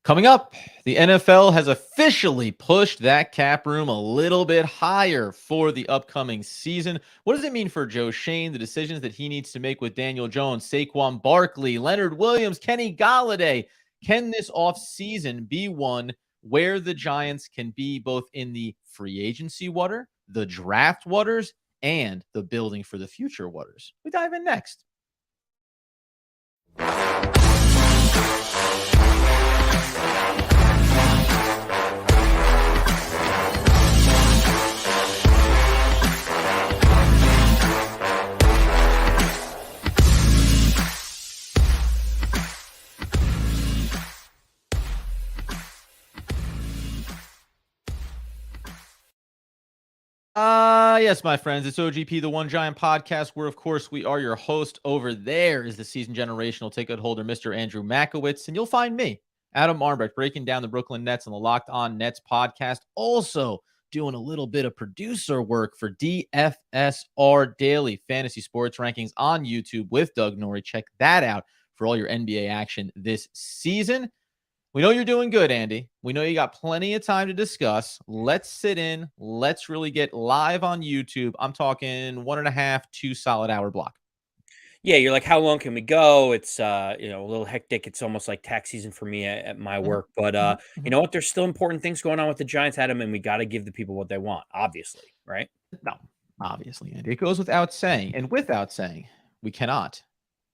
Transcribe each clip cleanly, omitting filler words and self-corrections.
Coming up, the NFL has officially pushed that cap room a little bit higher for the upcoming season. What does it mean for Joe Schoen, the decisions that he needs to make with Daniel Jones, Saquon Barkley, Leonard Williams, Kenny Golladay? Can this offseason be one where the Giants can be both in the free agency water, the draft waters, and the building for the future waters? We dive in next. Yes, my friends, it's OGP, the One Giant Podcast, where, of course, we are your host. Over there is the season generational ticket holder, Mr. Andrew Makowitz, and you'll find me, Adam Armbrecht, breaking down the Brooklyn Nets on the Locked On Nets podcast, also doing a little bit of producer work for DFSR Daily Fantasy Sports Rankings on YouTube with Doug Norrie. Check that out for all your NBA action this season. We know you're doing good, Andy. We know you got plenty of time to discuss. Let's sit in. Let's really get live on YouTube. I'm talking 1.5, 2 solid hour block. Yeah, you're like, how long can we go? It's a little hectic. It's almost like tax season for me at my work. But you know what? There's still important things going on with the Giants, Adam, and we got to give the people what they want, obviously, right? No, obviously, Andy. It goes without saying. And without saying, we cannot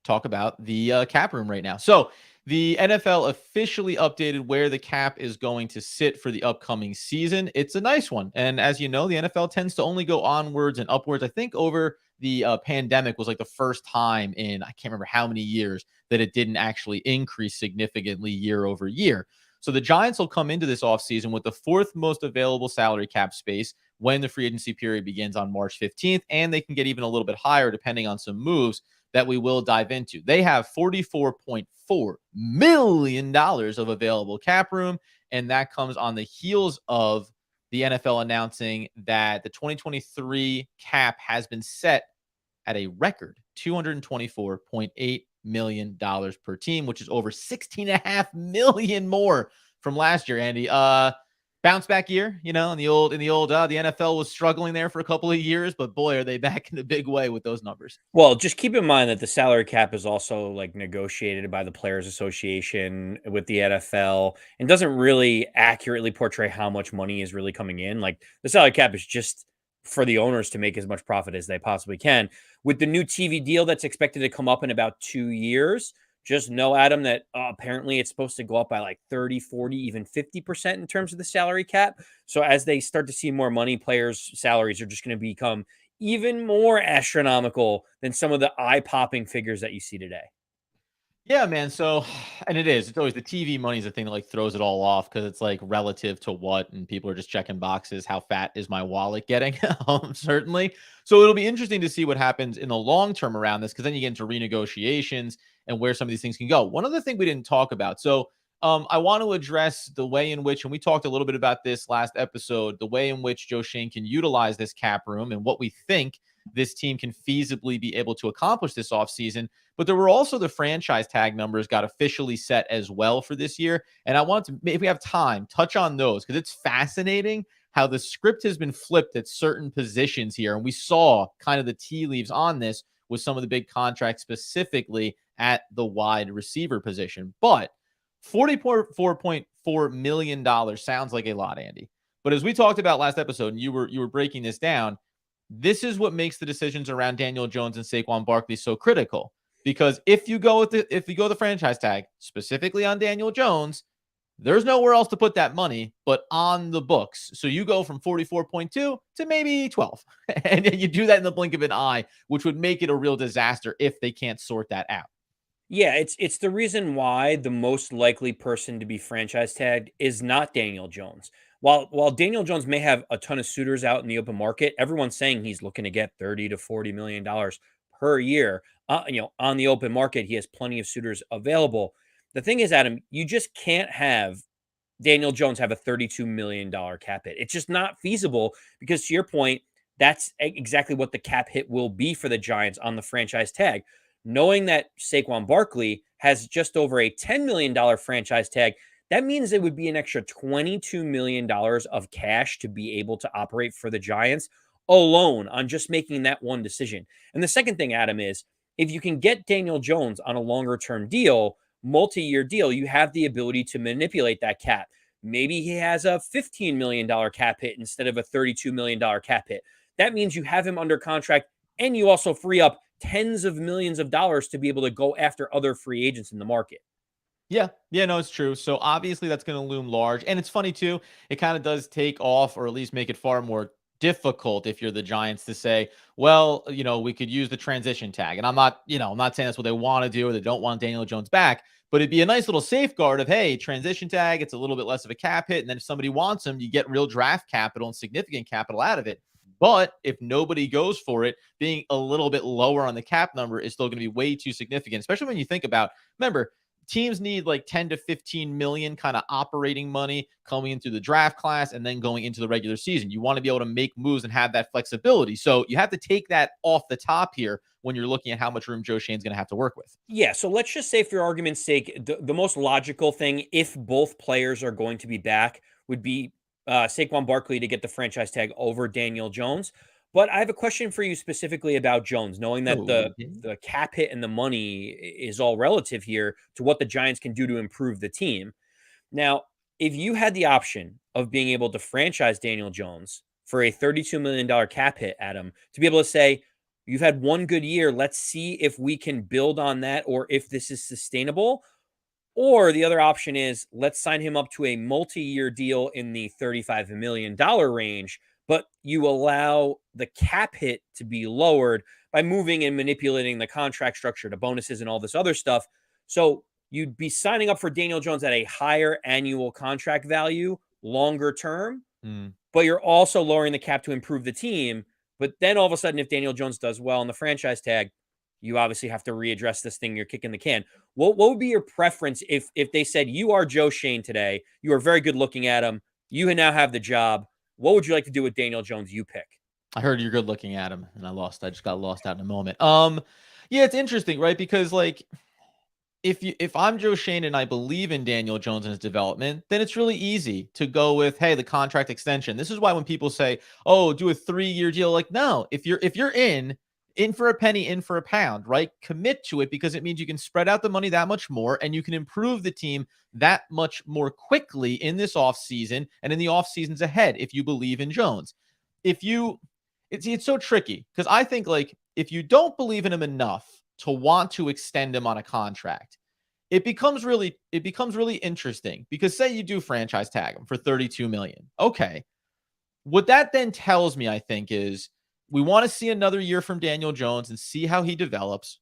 talk about the cap room right now. So the NFL officially updated where the cap is going to sit for the upcoming season. It's a nice one. And as you know, the NFL tends to only go onwards and upwards. I think over the pandemic was like the first time in, I can't remember how many years, that it didn't actually increase significantly year over year. So the Giants will come into this offseason with the fourth most available salary cap space when the free agency period begins on March 15th. And they can get even a little bit higher depending on some moves that we will dive into. They have $44.4 million of available cap room, and that comes on the heels of the NFL announcing that the 2023 cap has been set at a record $224.8 million per team, which is over $16.5 million more from last year, Andy. Bounce back year, in the old, the NFL was struggling there for a couple of years, but boy, are they back in a big way with those numbers. Well, just keep in mind that the salary cap is also like negotiated by the Players Association with the NFL and doesn't really accurately portray how much money is really coming in. Like the salary cap is just for the owners to make as much profit as they possibly can. With the new TV deal that's expected to come up in about 2 years, just know, Adam, that apparently it's supposed to go up by like 30, 40, even 50% in terms of the salary cap. So as they start to see more money, players' salaries are just going to become even more astronomical than some of the eye-popping figures that you see today. Yeah, man. So, and it's always the TV money is the thing that like throws it all off because it's like relative to what, and people are just checking boxes. How fat is my wallet getting? Certainly. So it'll be interesting to see what happens in the long term around this, because then you get into renegotiations and where some of these things can go. One other thing we didn't talk about. So I want to address the way in which, and we talked a little bit about this last episode, the way in which Joe Schoen can utilize this cap room and what we think this team can feasibly be able to accomplish this offseason. But there were also the franchise tag numbers got officially set as well for this year. And I want to, if we have time, touch on those, because it's fascinating how the script has been flipped at certain positions here. And we saw kind of the tea leaves on this with some of the big contracts, specifically at the wide receiver position. But $44.4 million sounds like a lot, Andy. But as we talked about last episode, and you were breaking this down, this is what makes the decisions around Daniel Jones and Saquon Barkley so critical. Because if you go the franchise tag specifically on Daniel Jones, there's nowhere else to put that money but on the books. So you go from 44.2 to maybe 12. And you do that in the blink of an eye, which would make it a real disaster if they can't sort that out. Yeah, it's the reason why the most likely person to be franchise tagged is not Daniel Jones. While Daniel Jones may have a ton of suitors out in the open market, everyone's saying he's looking to get $30 to $40 million per year. On the open market, he has plenty of suitors available. The thing is, Adam, you just can't have Daniel Jones have a $32 million cap hit. It's just not feasible because, to your point, that's exactly what the cap hit will be for the Giants on the franchise tag. Knowing that Saquon Barkley has just over a $10 million franchise tag, That means it would be an extra $22 million of cash to be able to operate for the Giants alone on just making that one decision. And the second thing, Adam, is if you can get Daniel Jones on a longer term deal, multi-year deal, you have the ability to manipulate that cap. Maybe he has a $15 million cap hit instead of a $32 million cap hit. That means you have him under contract and you also free up tens of millions of dollars to be able to go after other free agents in the market. Yeah. Yeah, no, it's true. So obviously that's going to loom large. And it's funny too. It kind of does take off or at least make it far more difficult if you're the Giants to say, well, we could use the transition tag. And I'm not saying that's what they want to do or they don't want Daniel Jones back, but it'd be a nice little safeguard of, hey, transition tag, it's a little bit less of a cap hit. And then if somebody wants him, you get real draft capital and significant capital out of it. But if nobody goes for it, being a little bit lower on the cap number is still going to be way too significant, especially when you think about, remember, teams need like 10 to 15 million kind of operating money coming into the draft class and then going into the regular season. You want to be able to make moves and have that flexibility. So you have to take that off the top here when you're looking at how much room Joe Schoen's going to have to work with. Yeah, so let's just say, for argument's sake, the most logical thing, if both players are going to be back, would be Saquon Barkley to get the franchise tag over Daniel Jones. But I have a question for you specifically about Jones, knowing that the cap hit and the money is all relative here to what the Giants can do to improve the team. Now, if you had the option of being able to franchise Daniel Jones for a $32 million cap hit, Adam, to be able to say, you've had one good year, let's see if we can build on that or if this is sustainable. Or the other option is, let's sign him up to a multi-year deal in the $35 million range, but you allow the cap hit to be lowered by moving and manipulating the contract structure to bonuses and all this other stuff. So you'd be signing up for Daniel Jones at a higher annual contract value, longer term, but you're also lowering the cap to improve the team. But then all of a sudden, if Daniel Jones does well on the franchise tag, you obviously have to readdress this thing. You're kicking the can. What would be your preference if they said, you are Joe Schoen today, you are very good looking at him, you now have the job, what would you like to do with Daniel Jones? You pick. I heard you're good looking at him, and I just got lost out in a moment. Yeah, it's interesting, right? Because like, if I'm Joe Schoen and I believe in Daniel Jones and his development, then it's really easy to go with, hey, the contract extension. This is why when people say, oh, do a 3-year deal, like, no, if you're in for a penny, in for a pound, right? Commit to it, because it means you can spread out the money that much more and you can improve the team that much more quickly in this offseason and in the off seasons ahead if you believe in Jones. It's so tricky, because I think, like, if you don't believe in him enough to want to extend him on a contract, it becomes really interesting, because say you do franchise tag him for 32 million. Okay. What that then tells me, I think, is we want to see another year from Daniel Jones and see how he develops.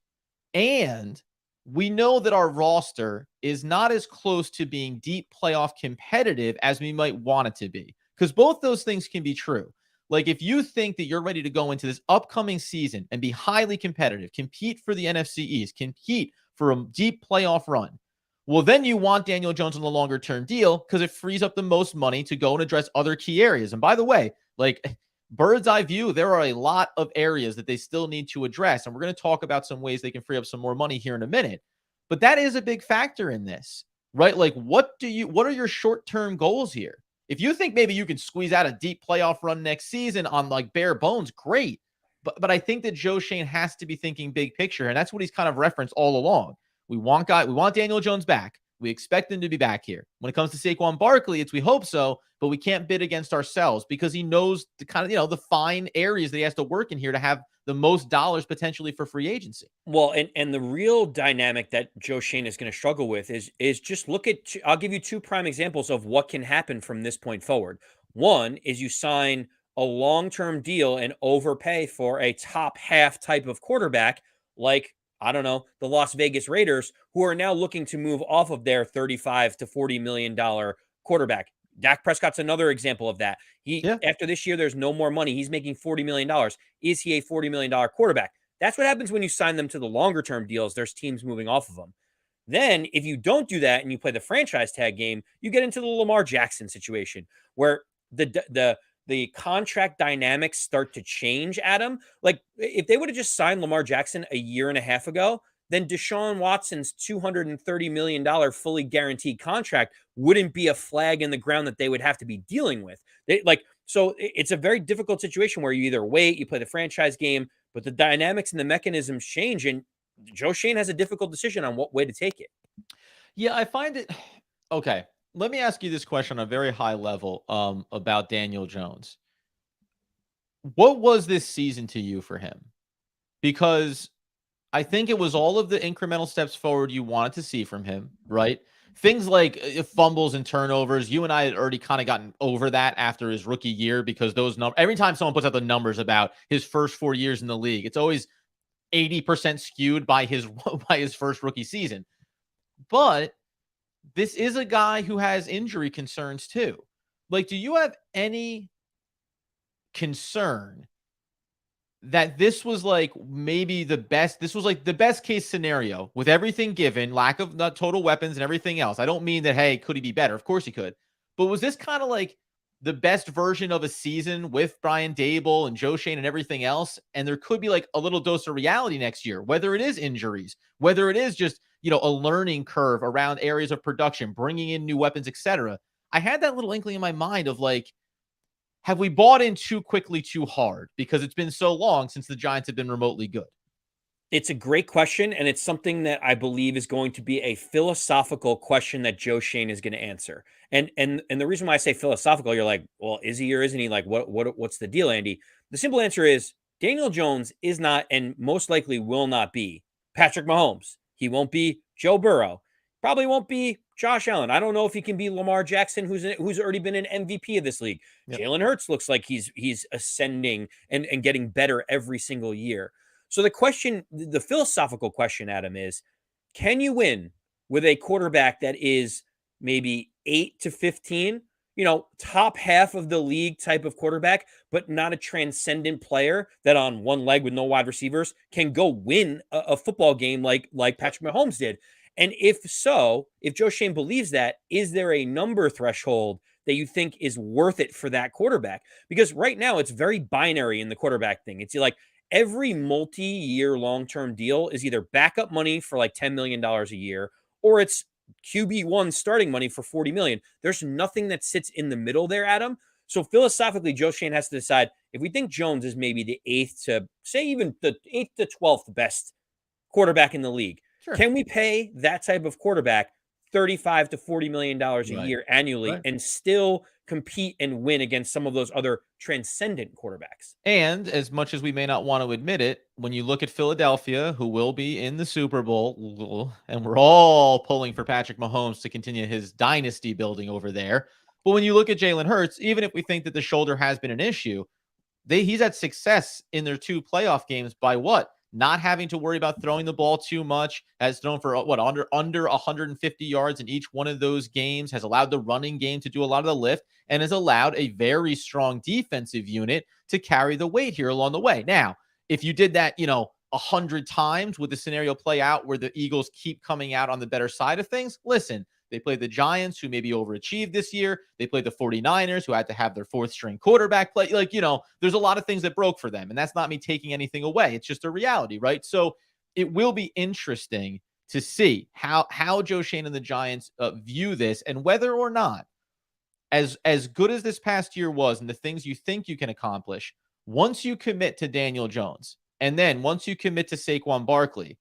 And we know that our roster is not as close to being deep playoff competitive as we might want it to be, because both those things can be true. Like, if you think that you're ready to go into this upcoming season and be highly competitive, compete for the NFC East, compete for a deep playoff run, well, then you want Daniel Jones on a longer term deal, because it frees up the most money to go and address other key areas. And by the way, like, bird's eye view, there are a lot of areas that they still need to address. And we're going to talk about some ways they can free up some more money here in a minute. But that is a big factor in this, right? Like, what are your short-term goals here? If you think maybe you can squeeze out a deep playoff run next season on like bare bones, great. But I think that Joe Schoen has to be thinking big picture. And that's what he's kind of referenced all along. We want Daniel Jones back. We expect him to be back here. When it comes to Saquon Barkley, we hope so, but we can't bid against ourselves, because he knows the kind of, the fine areas that he has to work in here to have the most dollars potentially for free agency. Well, and the real dynamic that Joe Schoen is going to struggle with is just look at, I'll give you 2 prime examples of what can happen from this point forward. One is you sign a long-term deal and overpay for a top half type of quarterback, like, I don't know, the Las Vegas Raiders, who are now looking to move off of their $35 to $40 million quarterback. Dak Prescott's another example of that. After this year, there's no more money. He's making $40 million. Is he a $40 million quarterback? That's what happens when you sign them to the longer term deals. There's teams moving off of them. Then if you don't do that and you play the franchise tag game, you get into the Lamar Jackson situation, where the contract dynamics start to change, Adam. Like, if they would have just signed Lamar Jackson a year and a half ago, then Deshaun Watson's $230 million fully guaranteed contract wouldn't be a flag in the ground that they would have to be dealing with. So it's a very difficult situation where you either wait, you play the franchise game, but the dynamics and the mechanisms change, and Joe Schoen has a difficult decision on what way to take it. Yeah, I find it okay. Let me ask you this question on a very high level about Daniel Jones. What was this season to you for him? Because I think it was all of the incremental steps forward you wanted to see from him, right? Things like fumbles and turnovers. You and I had already kind of gotten over that after his rookie year because those numbers, every time someone puts out the numbers about his first 4 years in the league, it's always 80% skewed by his by his first rookie season. But this is a guy who has injury concerns too. Like, do you have any concern that this was like maybe the best? This was like the best case scenario with everything given, lack of total weapons and everything else. I don't mean that, hey, could he be better? Of course he could. But was this kind of like the best version of a season with Brian Dable and Joe Schoen and everything else? And there could be like a little dose of reality next year, whether it is injuries, whether it is just, a learning curve around areas of production, bringing in new weapons, etc. I had that little inkling in my mind of like, have we bought in too quickly, too hard? Because it's been so long since the Giants have been remotely good. It's a great question, and it's something that I believe is going to be a philosophical question that Joe Schoen is going to answer. And the reason why I say philosophical, you're like, well, is he or isn't he? Like, what's the deal, Andy? The simple answer is Daniel Jones is not, and most likely will not be, Patrick Mahomes. He won't be Joe Burrow. Probably won't be Josh Allen. I don't know if he can be Lamar Jackson, who's already been an MVP of this league. Yep. Jalen Hurts looks like he's ascending and getting better every single year. So the philosophical question, Adam, is can you win with a quarterback that is maybe 8 to 15, top half of the league type of quarterback, but not a transcendent player that on one leg with no wide receivers can go win a football game like Patrick Mahomes did? And if so, if Joe Schoen believes that, is there a number threshold that you think is worth it for that quarterback? Because right now it's very binary in the quarterback thing. It's like every multi-year long-term deal is either backup money for like $10 million a year, or it's QB1 starting money for $40 million. There's nothing that sits in the middle there, Adam. So philosophically, Joe Schoen has to decide if we think Jones is maybe the 8th to say even the 8th to 12th best quarterback in the league. Sure. Can we pay that type of quarterback $35 to $40 million a year annually and still compete and win against some of those other transcendent quarterbacks? And as much as we may not want to admit it, when you look at Philadelphia, who will be in the Super Bowl, and we're all pulling for Patrick Mahomes to continue his dynasty building over there. But when you look at Jalen Hurts, even if we think that the shoulder has been an issue, he's had success in their 2 playoff games by what? Not having to worry about throwing the ball too much, has thrown for under 150 yards in each one of those games, has allowed the running game to do a lot of the lift, and has allowed a very strong defensive unit to carry the weight here along the way. Now, if you did that, 100 times, would the scenario play out where the Eagles keep coming out on the better side of things? Listen, they played the Giants, who maybe overachieved this year. They played the 49ers, who had to have their 4th string quarterback play. There's a lot of things that broke for them. And that's not me taking anything away. It's just a reality, right? So it will be interesting to see how Joe Schoen and the Giants view this, and whether or not, as good as this past year was and the things you think you can accomplish, once you commit to Daniel Jones, and then once you commit to Saquon Barkley,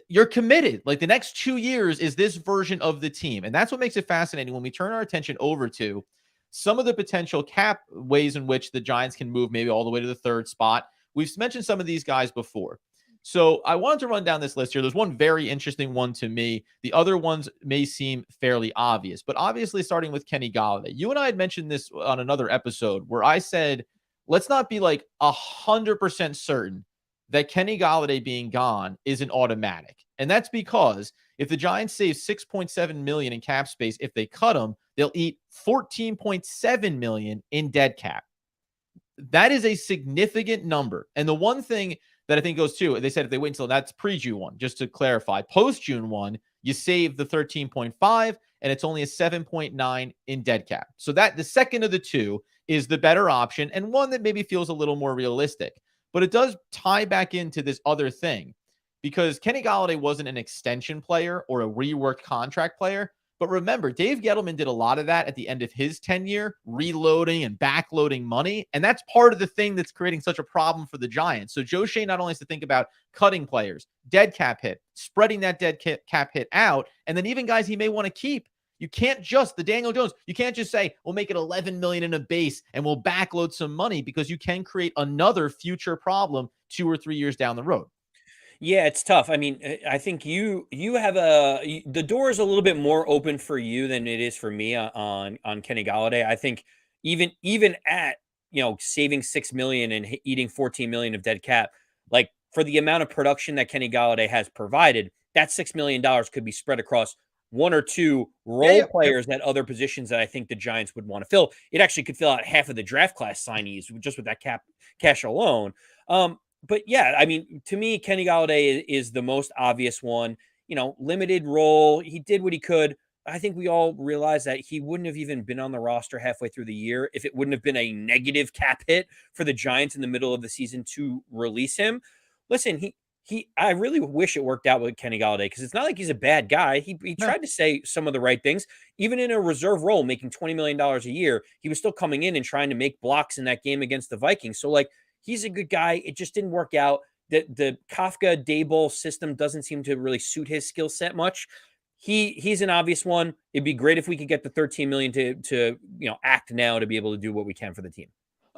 you're committed. Like, the next 2 years is this version of the team. And that's what makes it fascinating when we turn our attention over to some of the potential cap ways in which the Giants can move maybe all the way to the 3rd spot. We've mentioned some of these guys before. So I wanted to run down this list here. There's one very interesting one to me. The other ones may seem fairly obvious, but obviously starting with Kenny Golladay. You and I had mentioned this on another episode where I said, let's not be like 100% certain that Kenny Golladay being gone isn't automatic. And that's because if the Giants save $6.7 million in cap space, if they cut him, they'll eat $14.7 million in dead cap. That is a significant number. And the one thing that I think goes too, they said if they wait until that's pre-June 1, just to clarify, post-June 1, you save the 13.5 and it's only a 7.9 in dead cap. So that the second of the two is the better option, and one that maybe feels a little more realistic. But it does tie back into this other thing. because Kenny Golladay wasn't an extension player or a reworked contract player. But remember, Dave Gettleman did a lot of that at the end of his tenure, reloading and backloading money. And that's part of the thing that's creating such a problem for the Giants. So Joe Schoen not only has to think about cutting players, dead cap hit, spreading that dead cap hit out, and then even guys he may want to keep. You can't just, the Daniel Jones, you can't just say, we'll make it 11 million in a base and we'll backload some money, because you can create another future problem 2 or 3 years down the road. Yeah, it's tough. I mean, I think you have the door is a little bit more open for you than it is for me on Kenny Golladay. I think even at saving 6 million and eating 14 million of dead cap, like for the amount of production that Kenny Golladay has provided, that $6 million could be spread across one or two role players at other positions that I think the Giants would want to fill. It actually could fill out half of the draft class signees just with that cash alone. But yeah, I mean, to me, Kenny Golladay is the most obvious one. Limited role. He did what he could. I think we all realize that he wouldn't have even been on the roster halfway through the year if it wouldn't have been a negative cap hit for the Giants in the middle of the season to release him. Listen, I really wish it worked out with Kenny Golladay, because it's not like he's a bad guy. He tried to say some of the right things. Even in a reserve role, making $20 million a year, he was still coming in and trying to make blocks in that game against the Vikings. So, he's a good guy. It just didn't work out. The Kafka Daboll system doesn't seem to really suit his skill set much. He's an obvious one. It'd be great if we could get the 13 million to act now to be able to do what we can for the team.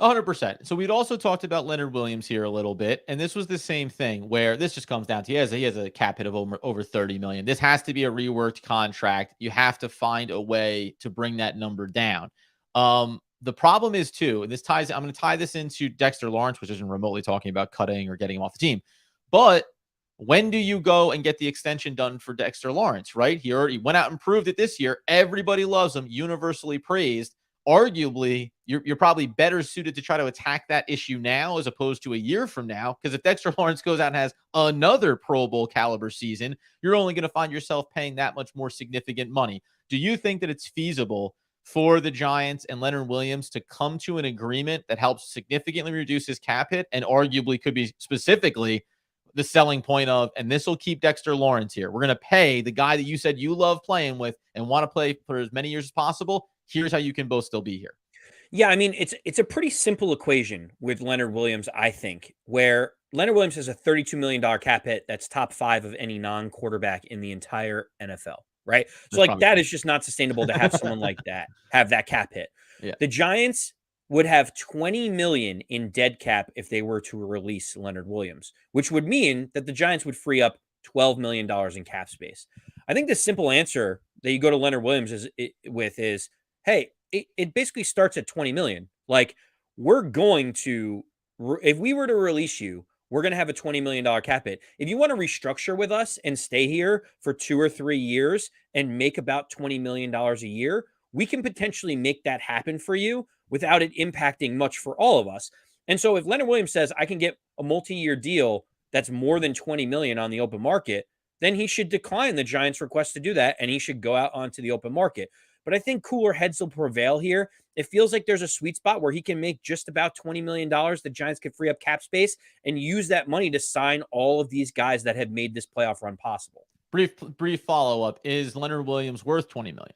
100%. So we'd also talked about Leonard Williams here a little bit, and this was the same thing where this just comes down to he has a cap hit of over 30 million. This has to be a reworked contract. You have to find a way to bring that number down. The problem is too, and I'm going to tie this into Dexter Lawrence, which isn't remotely talking about cutting or getting him off the team. But when do you go and get the extension done for Dexter Lawrence, right? He already went out and proved it this year. Everybody loves him, universally praised. Arguably, you're probably better suited to try to attack that issue now as opposed to a year from now. Because if Dexter Lawrence goes out and has another Pro Bowl caliber season, you're only going to find yourself paying that much more significant money. Do you think that it's feasible for the Giants and Leonard Williams to come to an agreement that helps significantly reduce his cap hit, and arguably could be specifically the selling point of, and this will keep Dexter Lawrence here. We're going to pay the guy that you said you love playing with and want to play for as many years as possible. Here's how you can both still be here. Yeah, I mean, it's a pretty simple equation with Leonard Williams, I think, where Leonard Williams has a $32 million cap hit that's top 5 of any non-quarterback in the entire NFL. Right. So that is just not sustainable to have someone like that have that cap hit. Yeah. The Giants would have 20 million in dead cap if they were to release Leonard Williams, which would mean that the Giants would free up $12 million in cap space. I think the simple answer that you go to Leonard Williams is, hey, it basically starts at 20 million. We're going to, if we were to release you, we're going to have a $20 million cap hit. If you want to restructure with us and stay here for 2 or 3 years and make about $20 million a year, we can potentially make that happen for you without it impacting much for all of us. And so if Leonard Williams says, I can get a multi-year deal that's more than 20 million on the open market, then he should decline the Giants' request to do that, and he should go out onto the open market. But I think cooler heads will prevail here. It feels like there's a sweet spot where he can make just about $20 million. The Giants could free up cap space and use that money to sign all of these guys that have made this playoff run possible. Brief follow-up. Is Leonard Williams worth 20 million?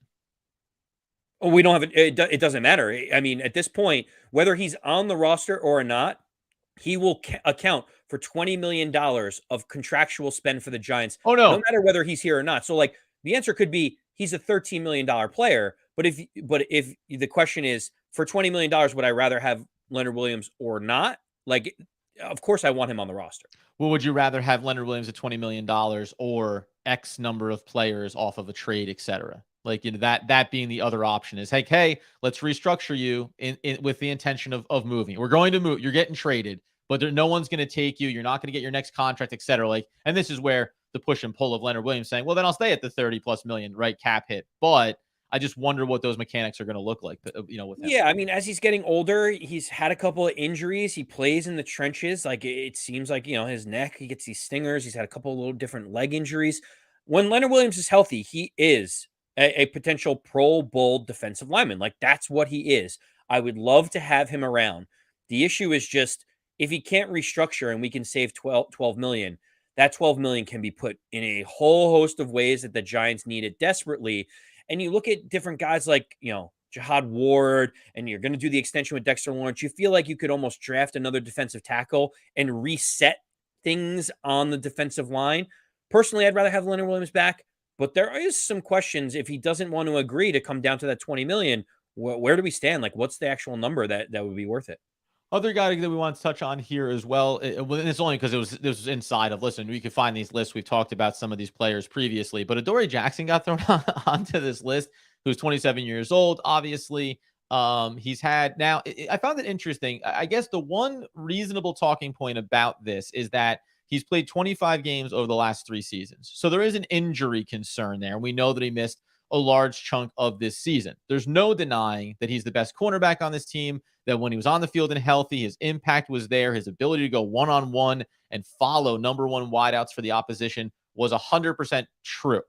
Oh, we don't have it. It doesn't matter. I mean, at this point, whether he's on the roster or not, he will account for $20 million of contractual spend for the Giants. Oh, no. No matter whether he's here or not. So the answer could be he's a $13 million player. But if the question is, for $20 million, would I rather have Leonard Williams or not? Of course I want him on the roster. Well, would you rather have Leonard Williams at $20 million or X number of players off of a trade, et cetera? That being the other option is, hey, let's restructure you with the intention of moving. We're going to move. You're getting traded, but no one's going to take you. You're not going to get your next contract, et cetera. And this is where the push and pull of Leonard Williams saying, well, then I'll stay at the 30+ million, right, cap hit. But I just wonder what those mechanics are going to look like, with him. Yeah, I mean, as he's getting older, he's had a couple of injuries. He plays in the trenches. It seems like, his neck, he gets these stingers. He's had a couple of little different leg injuries. When Leonard Williams is healthy, he is a potential Pro Bowl defensive lineman. That's what he is. I would love to have him around. The issue is just, if he can't restructure and we can save 12 million, that 12 million can be put in a whole host of ways that the Giants need it desperately. And you look at different guys like, Jihad Ward, and you're going to do the extension with Dexter Lawrence. You feel like you could almost draft another defensive tackle and reset things on the defensive line. Personally, I'd rather have Leonard Williams back, but there is some questions if he doesn't want to agree to come down to that 20 million. Where do we stand? Like, what's the actual number that would be worth it? Other guy that we want to touch on here as well, and it's only because this was inside of, listen, we could find these lists. We've talked about some of these players previously, but Adoree Jackson got thrown onto this list, who's 27 years old, obviously. He's had, now, I found it interesting. I guess the one reasonable talking point about this is that he's played 25 games over the last 3 seasons. So there is an injury concern there. And we know that he missed a large chunk of this season. There's no denying that he's the best cornerback on this team, that when he was on the field and healthy, his impact was there. His ability to go one-on-one and follow number one wideouts for the opposition was 100% true.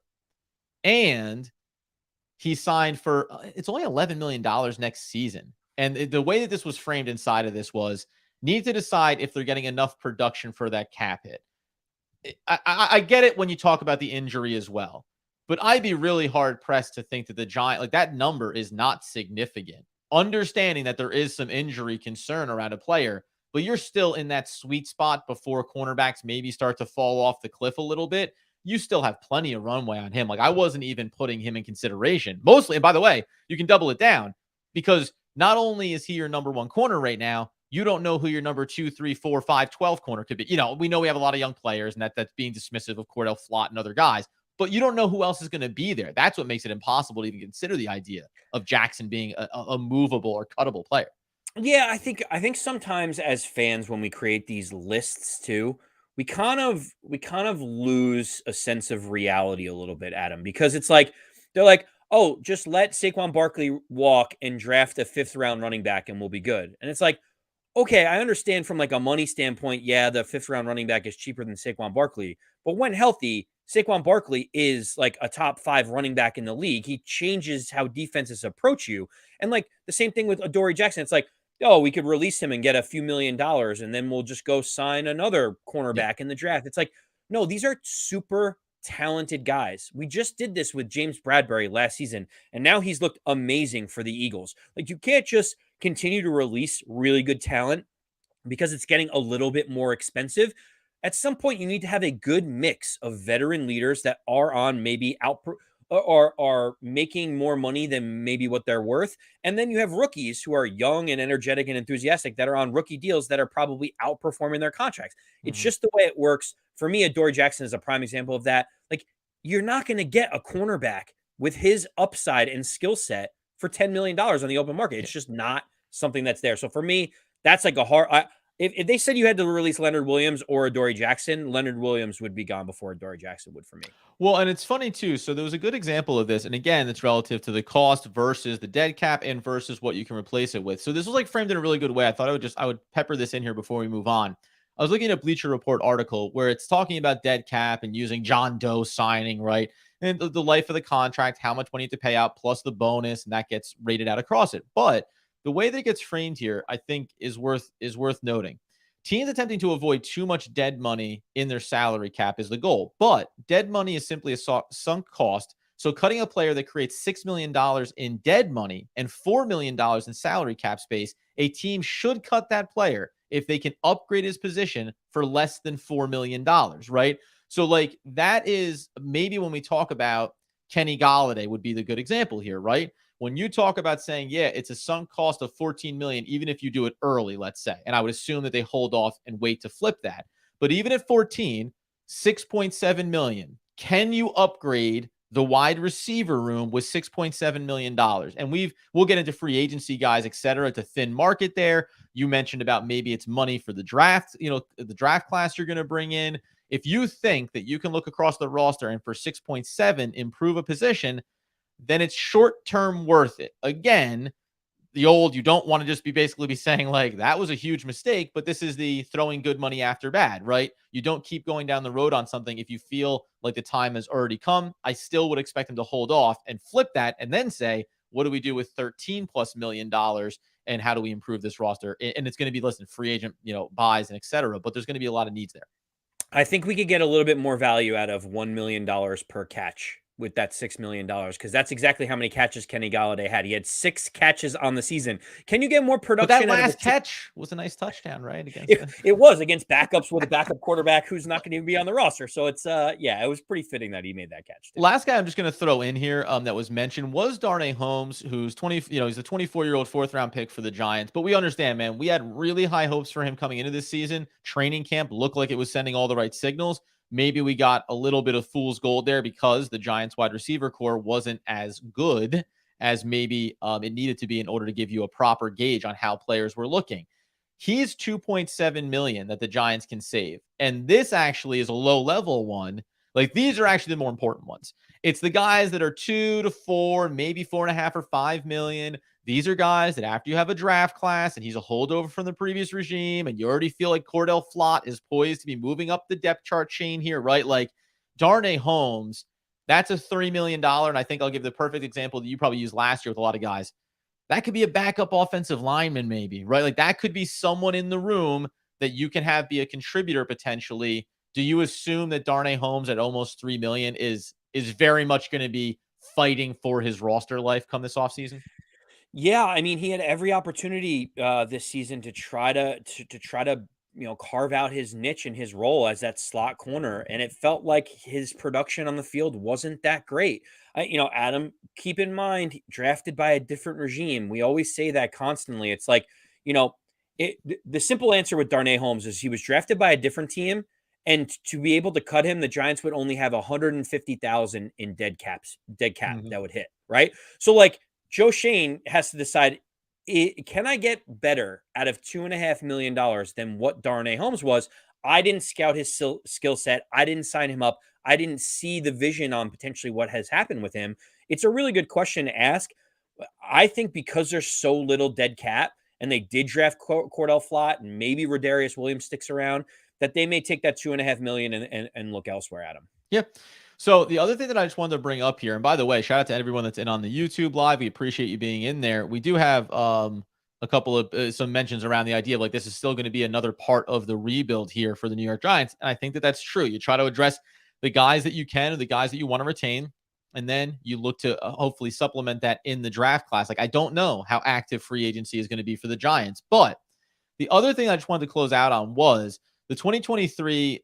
And he signed for, it's only $11 million next season. And the way that this was framed inside of this was, need to decide if they're getting enough production for that cap hit. I get it when you talk about the injury as well, but I'd be really hard pressed to think that the Giant, like, that number is not significant. Understanding that there is some injury concern around a player, but you're still in that sweet spot before cornerbacks maybe start to fall off the cliff a little bit. You still have plenty of runway on him. Like, I wasn't even putting him in consideration mostly. And by the way, you can double it down, because not only is he your number one corner right now, you don't know who your number 2, 3, 4, 5, 12 corner could be. We know we have a lot of young players, and that's being dismissive of Cordell Flott and other guys, but you don't know who else is going to be there. That's what makes it impossible to even consider the idea of Jackson being a movable or cuttable player. Yeah, I think sometimes as fans, when we create these lists too, we kind of lose a sense of reality a little bit, Adam, because it's like they're like, oh, just let Saquon Barkley walk and draft a 5th round running back and we'll be good. And it's like, okay, I understand from like a money standpoint, yeah, the 5th round running back is cheaper than Saquon Barkley, but when healthy, Saquon Barkley is like a top 5 running back in the league. He changes how defenses approach you. And like the same thing with Adoree Jackson. It's like, oh, we could release him and get a few $1,000,000 and then we'll just go sign another cornerback in the draft. It's like, no, these are super talented guys. We just did this with James Bradbury last season, and now he's looked amazing for the Eagles. Like, you can't just continue to release really good talent because it's getting a little bit more expensive. At some point, you need to have a good mix of veteran leaders that are on maybe are making more money than maybe what they're worth. And then you have rookies who are young and energetic and enthusiastic that are on rookie deals that are probably outperforming their contracts. It's just the way it works. For me, Adoree Jackson is a prime example of that. Like, you're not going to get a cornerback with his upside and skill set for $10 million on the open market. It's just not something that's there. So for me, that's like a hard. If they said you had to release Leonard Williams or Adoree Jackson, Leonard Williams would be gone before Adoree Jackson would for me. Well, and it's funny too. So there was a good example of this. And again, it's relative to the cost versus the dead cap and versus what you can replace it with. So this was like framed in a really good way. I thought I would pepper this in here before we move on. I was looking at a Bleacher Report article where it's talking about dead cap and using John Doe signing, right? And the life of the contract, how much money to pay out, plus the bonus, and that gets rated out across it. But the way that it gets framed here, I think, is worth noting. Teams attempting to avoid too much dead money in their salary cap is the goal, but dead money is simply a sunk cost. So cutting a player that creates $6 million in dead money and $4 million in salary cap space, a team should cut that player if they can upgrade his position for less than $4 million, right? So like, that is maybe when we talk about Kenny Golladay would be the good example here, right? When you talk about saying, yeah, it's a sunk cost of $14 million, even if you do it early, let's say, and I would assume that they hold off and wait to flip that. But even at 14, $6.7 million, can you upgrade the wide receiver room with $6.7 million? And we'll get into free agency guys, et cetera, to thin market there. You mentioned about maybe it's money for the draft, the draft class you're going to bring in. If you think that you can look across the roster and for 6.7 improve a position, then it's short-term worth it. Again, you don't want to just basically be saying like, that was a huge mistake, but this is the throwing good money after bad, right? You don't keep going down the road on something if you feel like the time has already come. I still would expect them to hold off and flip that and then say, what do we do with $13+ million and how do we improve this roster? And it's going to be, listen, free agent, buys and et cetera, but there's going to be a lot of needs there. I think we could get a little bit more value out of $1 million per catch with that $6 million, because that's exactly how many catches Kenny Golladay had. He had 6 catches on the season. Can you get more But that production out of last catch was a nice touchdown, right? Against it was against backups with a backup quarterback who's not going to be on the roster. So it's yeah, it was pretty fitting that he made that catch too. Last guy I'm just going to throw in here that was mentioned was Darnay Holmes, who's 20, he's a 24-year-old fourth round pick for the Giants. But we understand, man, we had really high hopes for him coming into this season. Training camp looked like it was sending all the right signals. Maybe we got a little bit of fool's gold there because the Giants wide receiver core wasn't as good as maybe it needed to be in order to give you a proper gauge on how players were looking. He's 2.7 million that the Giants can save. And this actually is a low level one. Like, these are actually the more important ones. It's the guys that are 2 to 4, maybe 4.5 or 5 million. These are guys that after you have a draft class and he's a holdover from the previous regime and you already feel like Cordell Flott is poised to be moving up the depth chart chain here, right? Like Darnay Holmes, that's a $3 million. And I think I'll give the perfect example that you probably used last year with a lot of guys. That could be a backup offensive lineman, maybe, right? Like that could be someone in the room that you can have be a contributor potentially. Do you assume that Darnay Holmes at almost 3 million is very much going to be fighting for his roster life come this offseason? Yeah, I mean, he had every opportunity this season to try to carve out his niche and his role as that slot corner, and it felt like his production on the field wasn't that great. Adam, keep in mind, drafted by a different regime. We always say that constantly. It's like, the simple answer with Darnay Holmes is he was drafted by a different team, and to be able to cut him, the Giants would only have 150,000 in dead cap that would hit, right? So like Joe Schoen has to decide, can I get better out of $2.5 million than what Darnay Holmes was? I didn't scout his skill set. I didn't sign him up. I didn't see the vision on potentially what has happened with him. It's a really good question to ask. I think because there's so little dead cap and they did draft Cordell Flott and maybe Rodarius Williams sticks around, that they may take that $2.5 million and look elsewhere at him. Yeah. So the other thing that I just wanted to bring up here, and by the way, shout out to everyone that's in on the YouTube live. We appreciate you being in there. We do have a couple of some mentions around the idea of like this is still going to be another part of the rebuild here for the New York Giants. And I think that that's true. You try to address the guys that you can or the guys that you want to retain. And then you look to hopefully supplement that in the draft class. Like, I don't know how active free agency is going to be for the Giants. But the other thing I just wanted to close out on was the 2023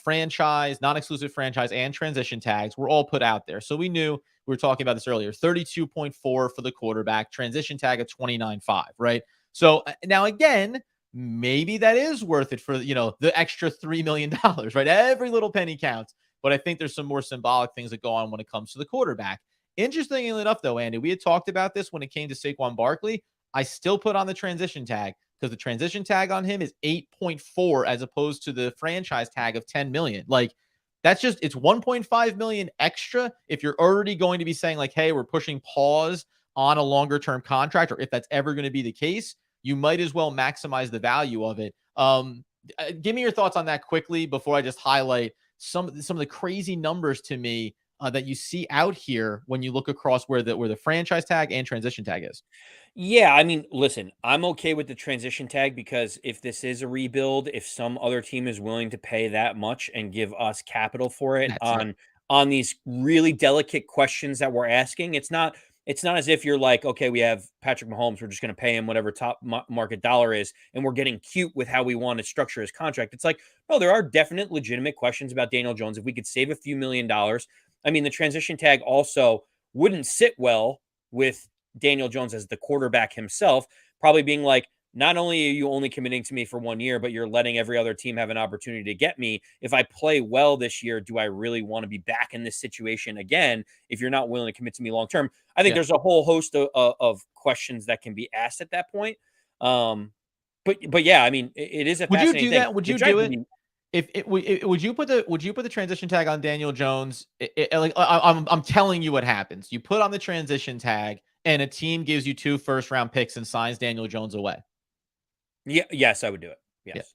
franchise, non-exclusive franchise, and transition tags were all put out there. So we knew, we were talking about this earlier, 32.4 for the quarterback, transition tag of 29.5, right? So now again, maybe that is worth it for, the extra $3 million, right? Every little penny counts. But I think there's some more symbolic things that go on when it comes to the quarterback. Interestingly enough, though, Andy, we had talked about this when it came to Saquon Barkley. I still put on the transition tag because the transition tag on him is 8.4 as opposed to the franchise tag of 10 million. Like, that's just, it's 1.5 million extra if you're already going to be saying like, hey, we're pushing pause on a longer term contract, or if that's ever going to be the case, you might as well maximize the value of it. Give me your thoughts on that quickly before I just highlight some of the crazy numbers to me that you see out here when you look across where the franchise tag and transition tag is. Yeah, I mean, listen, I'm okay with the transition tag because if this is a rebuild, if some other team is willing to pay that much and give us capital for it That's it. on these really delicate questions that we're asking, it's not as if you're like, okay, we have Patrick Mahomes, we're just going to pay him whatever top market dollar is, and we're getting cute with how we want to structure his contract. It's like, no, there are definite legitimate questions about Daniel Jones. If we could save a few $1,000,000, I mean, the transition tag also wouldn't sit well with Daniel Jones as the quarterback himself, probably being like, not only are you only committing to me for 1 year, but you're letting every other team have an opportunity to get me. If I play well this year, do I really want to be back in this situation again? If you're not willing to commit to me long term, I think Yeah. there's a whole host of questions that can be asked at that point. But yeah, I mean, it is a Would you fascinating do thing. that? Would The you do Giants it? Would you put the transition tag on Daniel Jones? I'm telling you what happens. You put on the transition tag, and a team gives you 2 first-round picks and signs Daniel Jones away. Yeah, yes, I would do it. Yeah. Yes.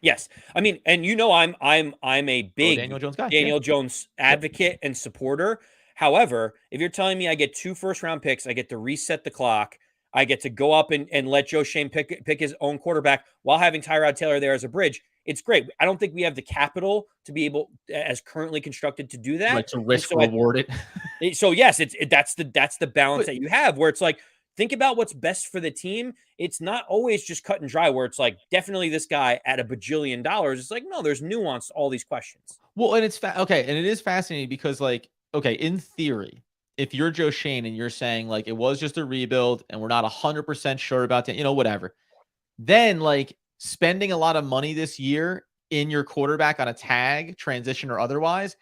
Yes. I mean, and I'm a Daniel big Jones guy. Yeah. Daniel Jones Yep. advocate and supporter. However, if you're telling me I get 2 first-round picks, I get to reset the clock, I get to go up and let Joe Schoen pick his own quarterback while having Tyrod Taylor there as a bridge, it's great. I don't think we have the capital to be able, as currently constructed, to do that. Right, to And risk so reward it. so yes, that's the balance But that you have, where it's like, think about what's best for the team. It's not always just cut and dry where it's like, definitely this guy at $1 bajillion. It's like, no, there's nuance to all these questions. well, and it's okay, and it is fascinating because, like, okay, in theory, if you're Joe Schoen and you're saying like it was just a rebuild and we're not 100% sure about that, whatever, then like spending a lot of money this year in your quarterback on a tag, transition or otherwise,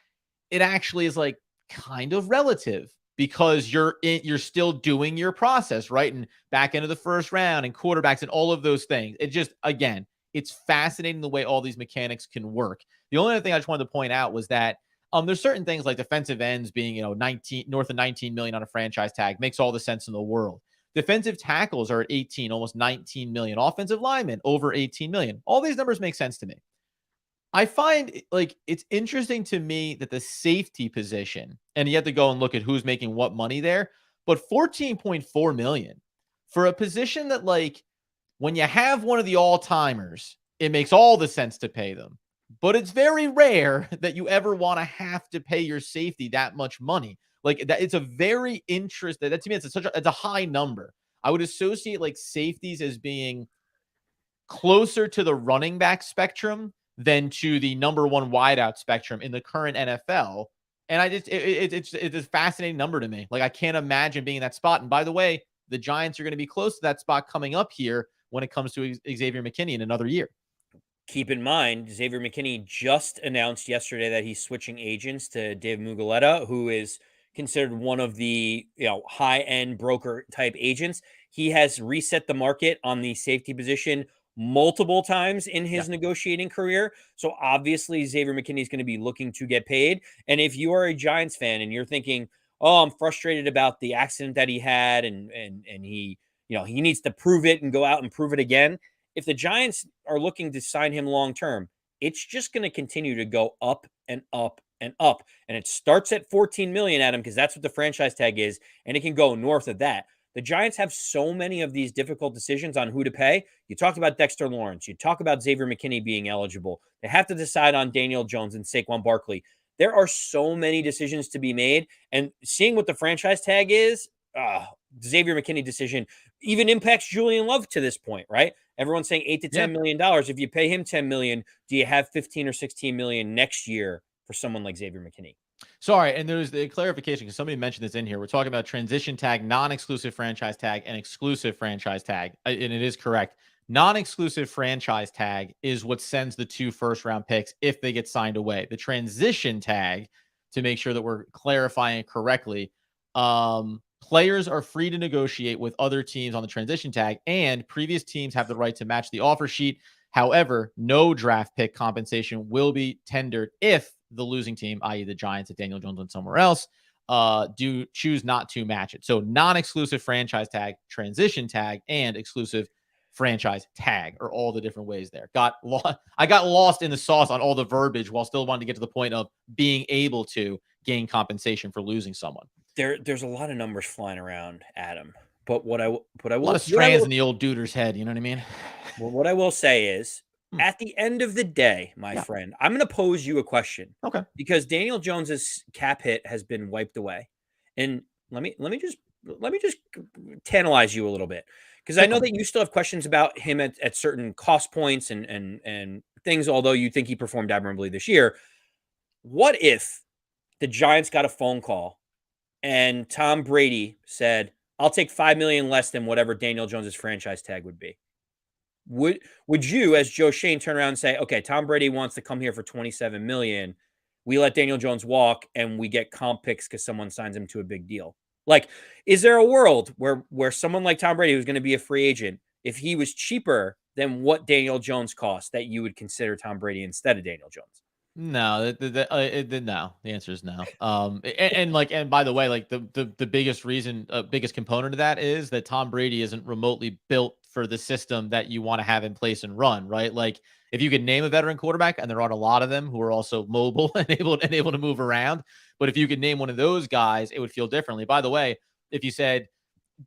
it actually is like kind of relative because you're still doing your process, right? And back into the first round and quarterbacks and all of those things. It just, again, it's fascinating the way all these mechanics can work. The only other thing I just wanted to point out was that there's certain things like defensive ends being, 19 north of 19 million on a franchise tag makes all the sense in the world. Defensive tackles are at 18, almost 19 million. Offensive linemen over 18 million. All these numbers make sense to me. I find like it's interesting to me that the safety position, and you have to go and look at who's making what money there, but 14.4 million for a position that, like, when you have one of the all-timers, it makes all the sense to pay them. But it's very rare that you ever want to have to pay your safety that much money. Like that, it's a very interesting. That to me, it's a high number. I would associate like safeties as being closer to the running back spectrum than to the number one wideout spectrum in the current NFL. And I just it's a fascinating number to me. Like I can't imagine being in that spot. And by the way, the Giants are going to be close to that spot coming up here when it comes to Xavier McKinney in another year. Keep in mind, Xavier McKinney just announced yesterday that he's switching agents to Dave Mugoletta, who is considered one of the high-end broker type agents. He has reset the market on the safety position multiple times in his negotiating career. So obviously Xavier McKinney is going to be looking to get paid. And if you are a Giants fan and you're thinking, oh, I'm frustrated about the accident that he had and he, he needs to prove it and go out and prove it again. If the Giants are looking to sign him long term, it's just going to continue to go up and up and up. And it starts at 14 million, Adam, because that's what the franchise tag is, and it can go north of that. The Giants have so many of these difficult decisions on who to pay. You talked about Dexter Lawrence. You talk about Xavier McKinney being eligible. They have to decide on Daniel Jones and Saquon Barkley. There are so many decisions to be made, and seeing what the franchise tag is, Xavier McKinney decision even impacts Julian Love to this point, right? Everyone's saying $8 to $10 million. If you pay him $10 million, do you have 15 or 16 million next year for someone like Xavier McKinney? Sorry, and there's the clarification because somebody mentioned this in here. We're talking about transition tag, non-exclusive franchise tag, and exclusive franchise tag. And it is correct. Non-exclusive franchise tag is what sends the 2 first-round picks if they get signed away. The transition tag, to make sure that we're clarifying it correctly, players are free to negotiate with other teams on the transition tag, and previous teams have the right to match the offer sheet. However, no draft pick compensation will be tendered if the losing team, i.e. the Giants, if Daniel Jones went somewhere else, do choose not to match it. So non-exclusive franchise tag, transition tag, and exclusive franchise tag are all the different ways there. I got lost in the sauce on all the verbiage while still wanting to get to the point of being able to gain compensation for losing someone. There's a lot of numbers flying around, Adam. But what I will, a lot of strands in the old duder's head. You know what I mean? Well, what I will say is, at the end of the day, my friend, I'm going to pose you a question. Okay. Because Daniel Jones's cap hit has been wiped away, and let me just tantalize you a little bit, because I know that you still have questions about him at certain cost points and things. Although you think he performed admirably this year, what if the Giants got a phone call and Tom Brady said, "I'll take $5 million less than whatever Daniel Jones's franchise tag would be"? Would you, as Joe Schoen, turn around and say, "Okay, Tom Brady wants to come here for $27 million. We let Daniel Jones walk, and we get comp picks because someone signs him to a big deal"? Like, is there a world where someone like Tom Brady, who's going to be a free agent, if he was cheaper than what Daniel Jones costs, that you would consider Tom Brady instead of Daniel Jones? No, no. The answer is no. And by the way, like the biggest reason, biggest component of that is that Tom Brady isn't remotely built for the system that you want to have in place and run, right? Like if you could name a veteran quarterback, and there aren't a lot of them who are also mobile and able to move around, but if you could name one of those guys, it would feel differently. By the way, if you said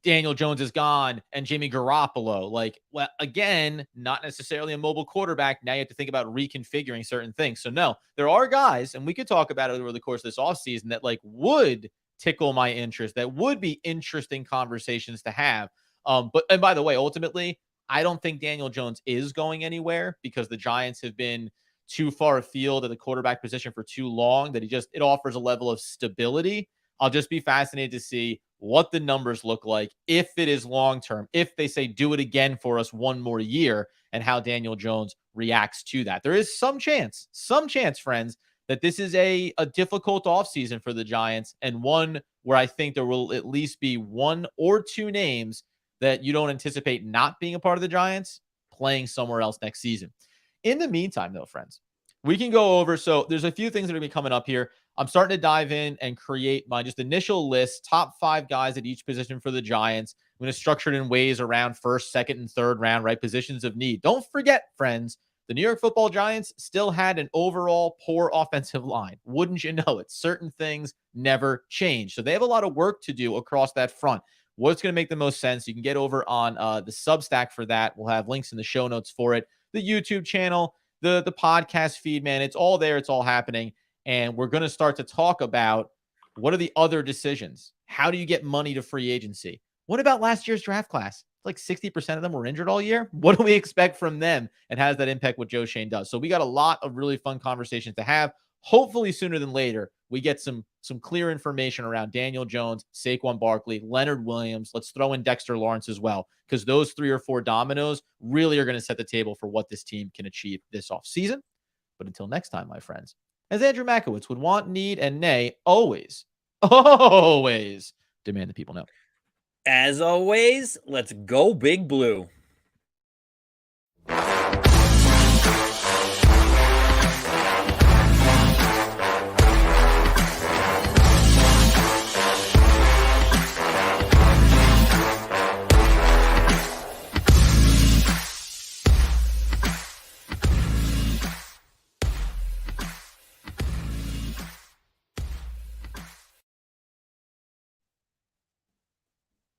Daniel Jones is gone and Jimmy Garoppolo. Like, well, again, not necessarily a mobile quarterback. Now you have to think about reconfiguring certain things. So, no, there are guys, and we could talk about it over the course of this offseason that like would tickle my interest, that would be interesting conversations to have. And by the way, ultimately, I don't think Daniel Jones is going anywhere because the Giants have been too far afield at the quarterback position for too long that it offers a level of stability. I'll just be fascinated to see what the numbers look like, if it is long term, if they say do it again for us one more year, and how Daniel Jones reacts to that. There is some chance, friends, that this is a difficult offseason for the Giants, and one where I think there will at least be one or two names that you don't anticipate not being a part of the Giants playing somewhere else next season. In the meantime, though, friends, we can go over. So there's a few things that are going to be coming up here. I'm starting to dive in and create my just initial list, top 5 guys at each position for the Giants. I'm going to structure it in ways around first, second, and third round, right? Positions of need. Don't forget, friends, the New York Football Giants still had an overall poor offensive line. Wouldn't you know it? Certain things never change. So they have a lot of work to do across that front. What's going to make the most sense? You can get over on the Substack for that. We'll have links in the show notes for it. The YouTube channel, the podcast feed, man, it's all there. It's all happening. And we're going to start to talk about what are the other decisions? How do you get money to free agency? What about last year's draft class? Like 60% of them were injured all year. What do we expect from them? And how does that impact what Joe Schoen does? So we got a lot of really fun conversations to have. Hopefully sooner than later, we get some clear information around Daniel Jones, Saquon Barkley, Leonard Williams. Let's throw in Dexter Lawrence as well, because those 3 or 4 dominoes really are going to set the table for what this team can achieve this offseason. But until next time, my friends, as Andrew Makowitz would want, need, and nay, always demand the people know. As always, let's go Big Blue.